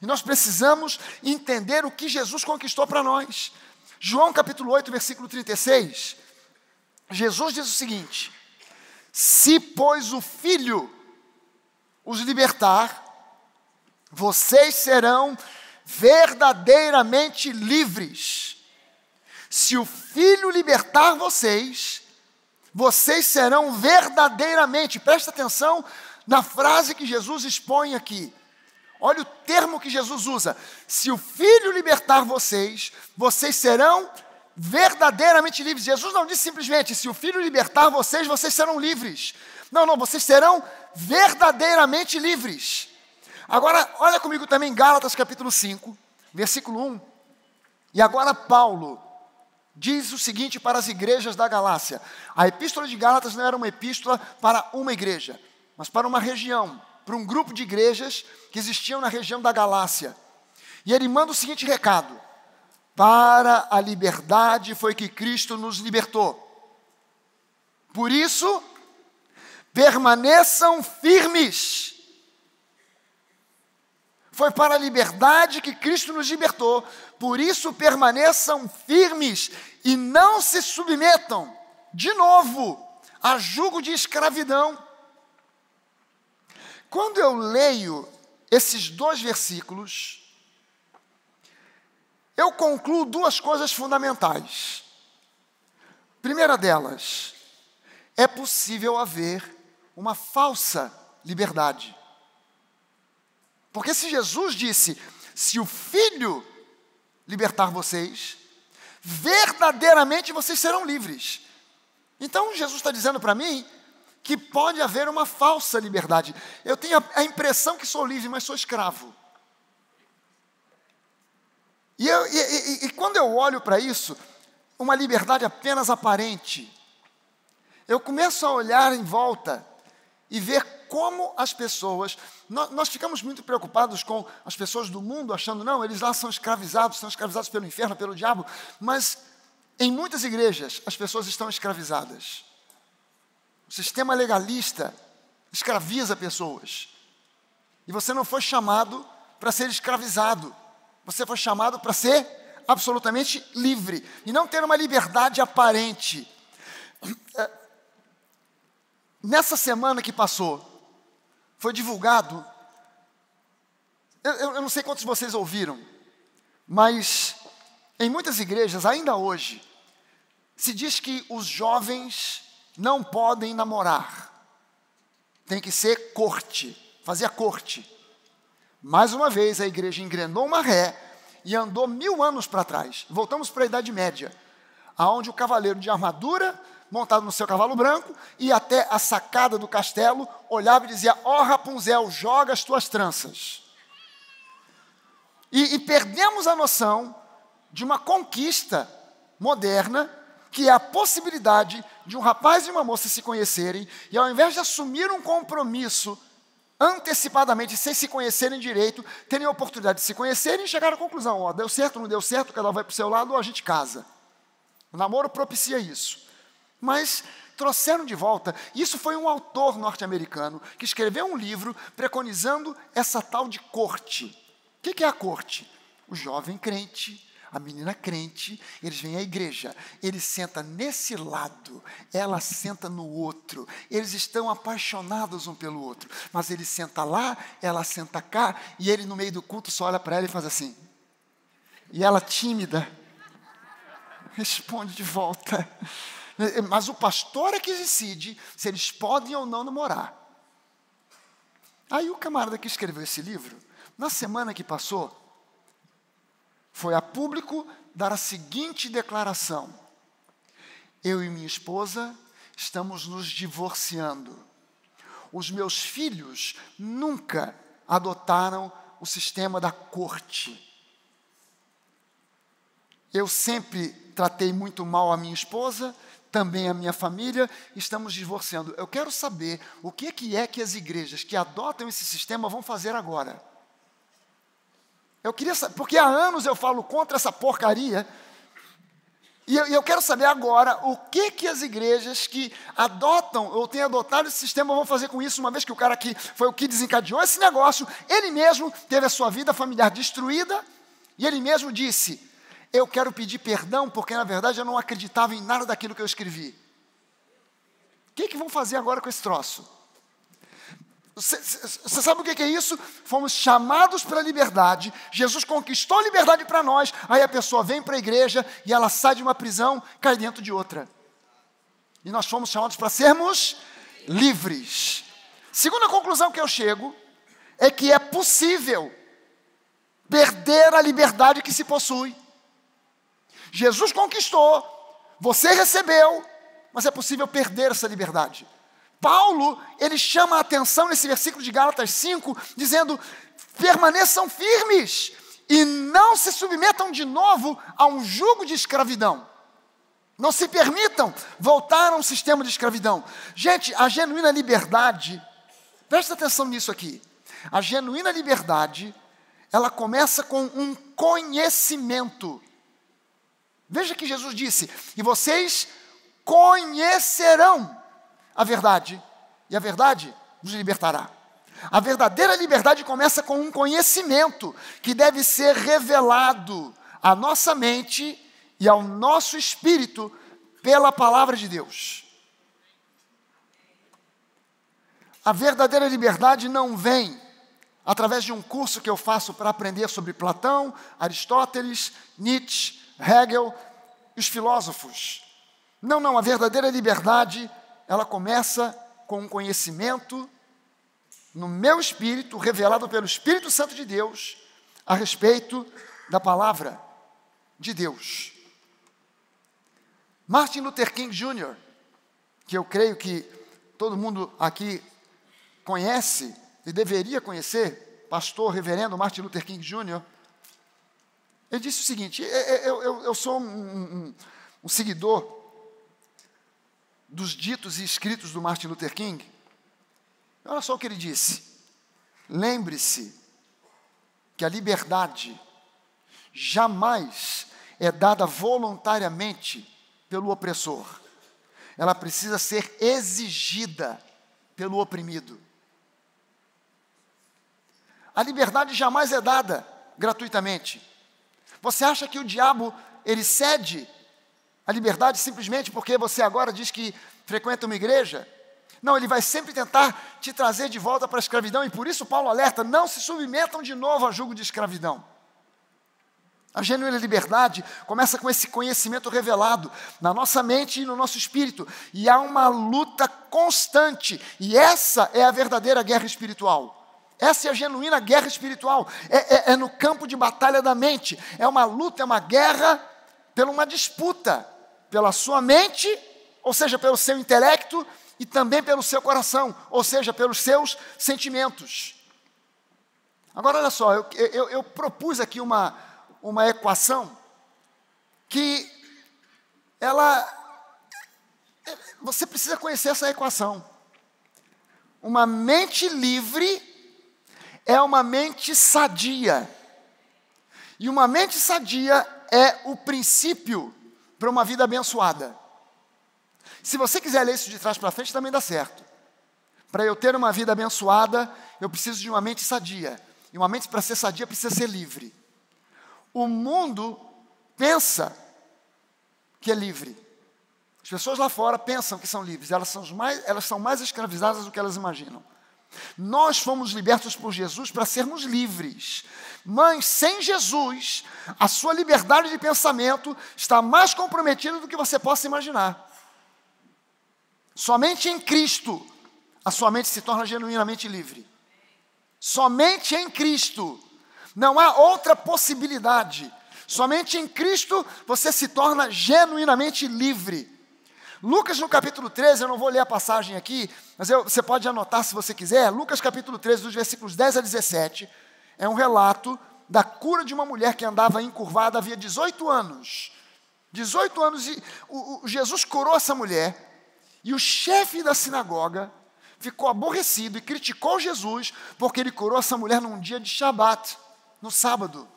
E nós precisamos entender o que Jesus conquistou para nós. João capítulo 8, versículo 36, Jesus diz o seguinte: se, pois, o Filho os libertar, vocês serão verdadeiramente livres. Se o Filho libertar vocês, vocês serão verdadeiramente, presta atenção na frase que Jesus expõe aqui. Olha o termo que Jesus usa: se o Filho libertar vocês, vocês serão verdadeiramente livres. Jesus não disse simplesmente: se o Filho libertar vocês, vocês serão livres. Não, vocês serão verdadeiramente livres. Agora, olha comigo também Gálatas capítulo 5, versículo 1. E agora Paulo diz o seguinte para as igrejas da Galácia. A epístola de Gálatas não era uma epístola para uma igreja, mas para uma região, para um grupo de igrejas que existiam na região da Galácia. E ele manda o seguinte recado: para a liberdade foi que Cristo nos libertou. Por isso, permaneçam firmes. Foi para a liberdade que Cristo nos libertou. Por isso, permaneçam firmes e não se submetam, de novo, a jugo de escravidão. Quando eu leio esses dois versículos, eu concluo duas coisas fundamentais. Primeira delas, é possível haver uma falsa liberdade. Porque se Jesus disse: se o Filho libertar vocês, verdadeiramente vocês serão livres. Então Jesus está dizendo para mim que pode haver uma falsa liberdade. Eu tenho a impressão que sou livre, mas sou escravo. E quando eu olho para isso, uma liberdade apenas aparente, eu começo a olhar em volta e ver como as pessoas... Nós ficamos muito preocupados com as pessoas do mundo, achando, não, eles lá são escravizados pelo inferno, pelo diabo, mas em muitas igrejas as pessoas estão escravizadas. O sistema legalista escraviza pessoas. E você não foi chamado para ser escravizado. Você foi chamado para ser absolutamente livre. E não ter uma liberdade aparente. Nessa semana que passou, foi divulgado, eu não sei quantos de vocês ouviram, mas em muitas igrejas, ainda hoje, se diz que os jovens não podem namorar. Tem que ser corte, fazer a corte. Mais uma vez a igreja engrenou uma ré e andou 1000 anos para trás. Voltamos para a Idade Média, aonde o cavaleiro de armadura, montado no seu cavalo branco, ia até a sacada do castelo, olhava e dizia: ó Rapunzel, joga as tuas tranças. E perdemos a noção de uma conquista moderna, que é a possibilidade de um rapaz e uma moça se conhecerem, e ao invés de assumir um compromisso antecipadamente, sem se conhecerem direito, terem a oportunidade de se conhecerem e chegar à conclusão: ó, deu certo, não deu certo, cada um vai para o seu lado, ou a gente casa. O namoro propicia isso. Mas trouxeram de volta, isso foi um autor norte-americano que escreveu um livro preconizando essa tal de corte. O que é a corte? O jovem crente, a menina crente, eles vêm à igreja, ele senta nesse lado, ela senta no outro, eles estão apaixonados um pelo outro, mas ele senta lá, ela senta cá, e ele no meio do culto só olha para ela e faz assim. E ela tímida, responde de volta. Mas o pastor é que decide se eles podem ou não namorar. Aí o camarada que escreveu esse livro, na semana que passou, foi a público dar a seguinte declaração: eu e minha esposa estamos nos divorciando. Os meus filhos nunca adotaram o sistema da corte. Eu sempre tratei muito mal a minha esposa, também a minha família, estamos divorciando. Eu quero saber o que é que as igrejas que adotam esse sistema vão fazer agora. Eu queria saber, porque há anos eu falo contra essa porcaria, E eu quero saber agora o que as igrejas que adotam ou têm adotado esse sistema vão fazer com isso, uma vez que o cara que foi o que desencadeou esse negócio, ele mesmo teve a sua vida familiar destruída, e ele mesmo disse: eu quero pedir perdão, porque na verdade eu não acreditava em nada daquilo que eu escrevi. O que vão fazer agora com esse troço? Você sabe o que é isso? Fomos chamados para a liberdade, Jesus conquistou a liberdade para nós, aí a pessoa vem para a igreja e ela sai de uma prisão, cai dentro de outra. E nós fomos chamados para sermos livres. Segunda conclusão que eu chego é que é possível perder a liberdade que se possui. Jesus conquistou, você recebeu, mas é possível perder essa liberdade. Paulo, ele chama a atenção nesse versículo de Gálatas 5, dizendo: permaneçam firmes e não se submetam de novo a um jugo de escravidão. Não se permitam voltar a um sistema de escravidão. Gente, a genuína liberdade, presta atenção nisso aqui, a genuína liberdade, ela começa com um conhecimento. Veja que Jesus disse: e vocês conhecerão a verdade, e a verdade nos libertará. A verdadeira liberdade começa com um conhecimento que deve ser revelado à nossa mente e ao nosso espírito pela palavra de Deus. A verdadeira liberdade não vem através de um curso que eu faço para aprender sobre Platão, Aristóteles, Nietzsche, Hegel e os filósofos. Não, a verdadeira liberdade, ela começa com um conhecimento no meu espírito, revelado pelo Espírito Santo de Deus, a respeito da palavra de Deus. Martin Luther King Jr., que eu creio que todo mundo aqui conhece e deveria conhecer, pastor reverendo Martin Luther King Jr., ele disse o seguinte: eu sou um seguidor dos ditos e escritos do Martin Luther King. Olha só o que ele disse: lembre-se que a liberdade jamais é dada voluntariamente pelo opressor. Ela precisa ser exigida pelo oprimido. A liberdade jamais é dada gratuitamente. Você acha que o diabo, ele cede a liberdade simplesmente porque você agora diz que frequenta uma igreja? Não, ele vai sempre tentar te trazer de volta para a escravidão, e por isso Paulo alerta: não se submetam de novo a jugo de escravidão. A genuína liberdade começa com esse conhecimento revelado na nossa mente e no nosso espírito, e há uma luta constante, e essa é a verdadeira guerra espiritual. Essa é a genuína guerra espiritual, é no campo de batalha da mente, é uma luta, é uma guerra, pela uma disputa, pela sua mente, ou seja, pelo seu intelecto, e também pelo seu coração, ou seja, pelos seus sentimentos. Agora olha só, eu propus aqui uma equação que você precisa conhecer essa equação. Uma mente livre é uma mente sadia. E uma mente sadia é o princípio para uma vida abençoada. Se você quiser ler isso de trás para frente, também dá certo. Para eu ter uma vida abençoada, eu preciso de uma mente sadia. E uma mente, para ser sadia, precisa ser livre. O mundo pensa que é livre. As pessoas lá fora pensam que são livres. Elas são mais escravizadas do que elas imaginam. Nós fomos libertos por Jesus para sermos livres. Mas sem Jesus, a sua liberdade de pensamento está mais comprometida do que você possa imaginar. Somente em Cristo a sua mente se torna genuinamente livre. Somente em Cristo. Não há outra possibilidade. Somente em Cristo você se torna genuinamente livre. Lucas no capítulo 13, eu não vou ler a passagem aqui, mas você pode anotar se você quiser. Lucas capítulo 13, dos versículos 10 a 17, é um relato da cura de uma mulher que andava encurvada havia 18 anos. 18 anos, e Jesus curou essa mulher, e o chefe da sinagoga ficou aborrecido e criticou Jesus, porque ele curou essa mulher num dia de Shabat, no sábado.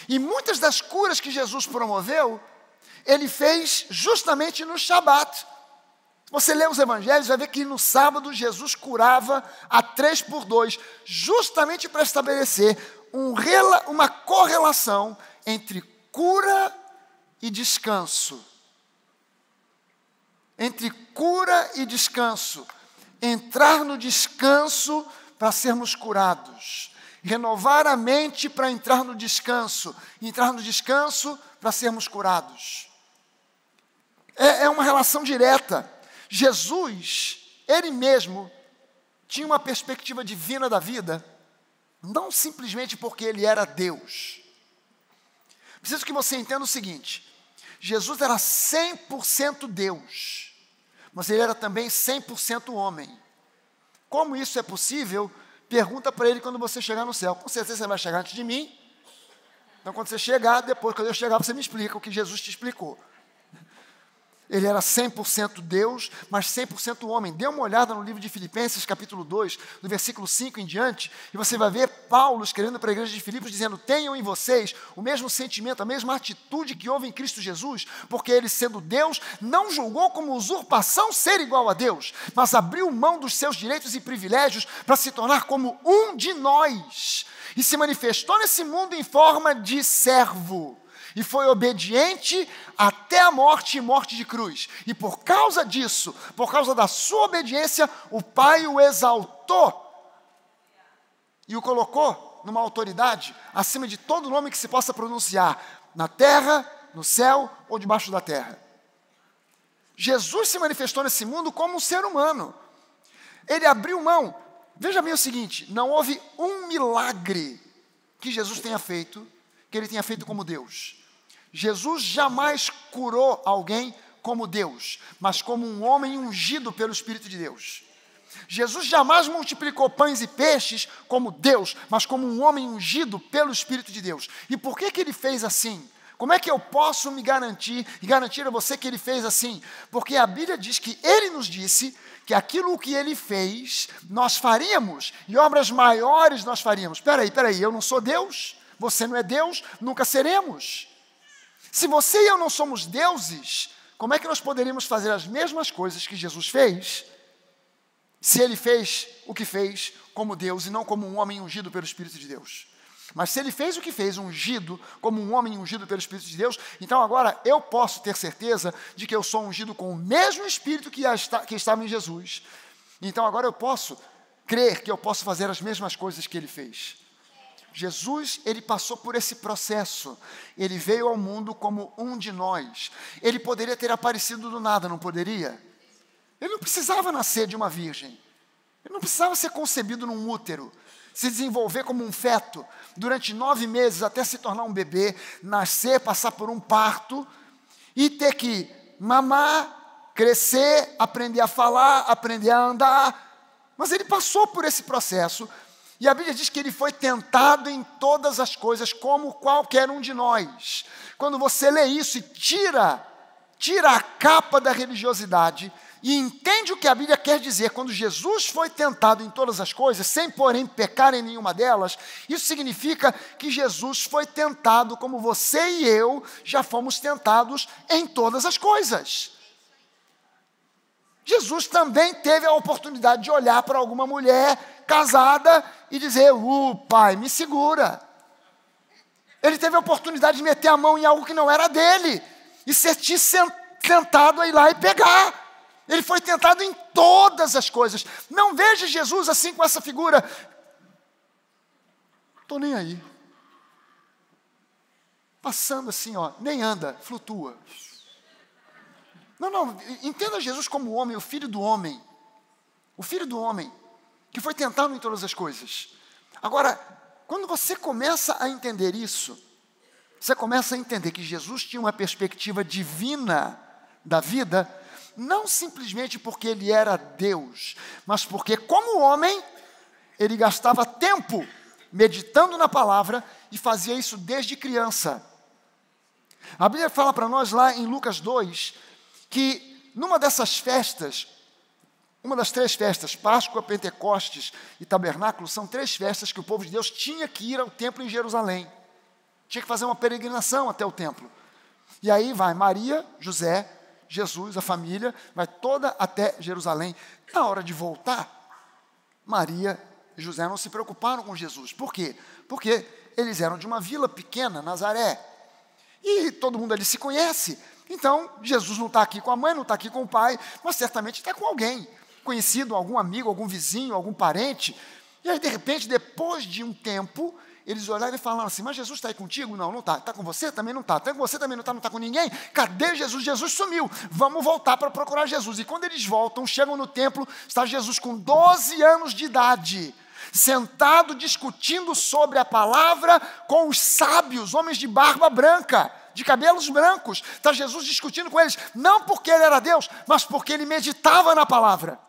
E muitas das curas que Jesus promoveu, ele fez justamente no Shabat. Você lê os evangelhos, vai ver que no sábado Jesus curava a 3x2, justamente para estabelecer uma correlação entre cura e descanso. Entre cura e descanso. Entrar no descanso para sermos curados. Renovar a mente para entrar no descanso. Entrar no descanso para sermos curados. É uma relação direta. Jesus, ele mesmo, tinha uma perspectiva divina da vida, não simplesmente porque ele era Deus. Preciso que você entenda o seguinte: Jesus era 100% Deus, mas ele era também 100% homem. Como isso é possível? Pergunta para ele quando você chegar no céu. Com certeza você vai chegar antes de mim. Então, quando você chegar, depois, quando eu chegar, você me explica o que Jesus te explicou. Ele era 100% Deus, mas 100% homem. Dê uma olhada no livro de Filipenses, capítulo 2, do versículo 5 em diante, e você vai ver Paulo escrevendo para a igreja de Filipos, dizendo: tenham em vocês o mesmo sentimento, a mesma atitude que houve em Cristo Jesus, porque ele, sendo Deus, não julgou como usurpação ser igual a Deus, mas abriu mão dos seus direitos e privilégios para se tornar como um de nós, e se manifestou nesse mundo em forma de servo. E foi obediente até a morte e morte de cruz. E por causa disso, por causa da sua obediência, o Pai o exaltou e o colocou numa autoridade acima de todo nome que se possa pronunciar, na terra, no céu ou debaixo da terra. Jesus se manifestou nesse mundo como um ser humano. Ele abriu mão. Veja bem o seguinte: não houve um milagre que Jesus tenha feito, que ele tenha feito como Deus. Jesus jamais curou alguém como Deus, mas como um homem ungido pelo Espírito de Deus. Jesus jamais multiplicou pães e peixes como Deus, mas como um homem ungido pelo Espírito de Deus. E por que ele fez assim? Como é que eu posso me garantir e garantir a você que ele fez assim? Porque a Bíblia diz que ele nos disse que aquilo que ele fez, nós faríamos, e obras maiores nós faríamos. Espera aí, eu não sou Deus, você não é Deus, nunca seremos. Se você e eu não somos deuses, como é que nós poderíamos fazer as mesmas coisas que Jesus fez, se ele fez o que fez como Deus e não como um homem ungido pelo Espírito de Deus? Mas se ele fez o que fez, ungido, como um homem ungido pelo Espírito de Deus, então agora eu posso ter certeza de que eu sou ungido com o mesmo Espírito que estava em Jesus. Então agora eu posso crer que eu posso fazer as mesmas coisas que ele fez. Jesus, ele passou por esse processo. Ele veio ao mundo como um de nós. Ele poderia ter aparecido do nada, não poderia? Ele não precisava nascer de uma virgem. Ele não precisava ser concebido num útero, se desenvolver como um feto durante 9 meses até se tornar um bebê, nascer, passar por um parto e ter que mamar, crescer, aprender a falar, aprender a andar. Mas ele passou por esse processo. E a Bíblia diz que ele foi tentado em todas as coisas, como qualquer um de nós. Quando você lê isso e tira a capa da religiosidade e entende o que a Bíblia quer dizer, quando Jesus foi tentado em todas as coisas, sem porém pecar em nenhuma delas, isso significa que Jesus foi tentado como você e eu já fomos tentados em todas as coisas. Jesus também teve a oportunidade de olhar para alguma mulher casada e dizer: pai, me segura. Ele teve a oportunidade de meter a mão em algo que não era dele e ser tentado a ir lá e pegar. Ele foi tentado em todas as coisas. Não veja Jesus assim com essa figura: estou nem aí. Passando assim, nem anda, flutua. Não, entenda Jesus como o homem, o filho do homem. O filho do homem, que foi tentado em todas as coisas. Agora, quando você começa a entender isso, você começa a entender que Jesus tinha uma perspectiva divina da vida, não simplesmente porque ele era Deus, mas porque, como homem, ele gastava tempo meditando na palavra e fazia isso desde criança. A Bíblia fala para nós lá em Lucas 2, que numa dessas festas, uma das 3 festas, Páscoa, Pentecostes e Tabernáculo, são 3 festas que o povo de Deus tinha que ir ao templo em Jerusalém. Tinha que fazer uma peregrinação até o templo. E aí vai Maria, José, Jesus, a família, vai toda até Jerusalém. Na hora de voltar, Maria e José não se preocuparam com Jesus. Por quê? Porque eles eram de uma vila pequena, Nazaré. E todo mundo ali se conhece. Então, Jesus não está aqui com a mãe, não está aqui com o pai, mas certamente está com alguém. Conhecido, algum amigo, algum vizinho, algum parente. E aí, de repente, depois de um tempo, eles olharam e falaram assim, mas Jesus está aí contigo? Não, não está. Está com você? Também não está. Está com você? Também não está. Não está com ninguém? Cadê Jesus? Jesus sumiu. Vamos voltar para procurar Jesus. E quando eles voltam, chegam no templo, está Jesus com 12 anos de idade, sentado discutindo sobre a palavra com os sábios, homens de barba branca, de cabelos brancos. Está Jesus discutindo com eles, não porque ele era Deus, mas porque ele meditava na palavra.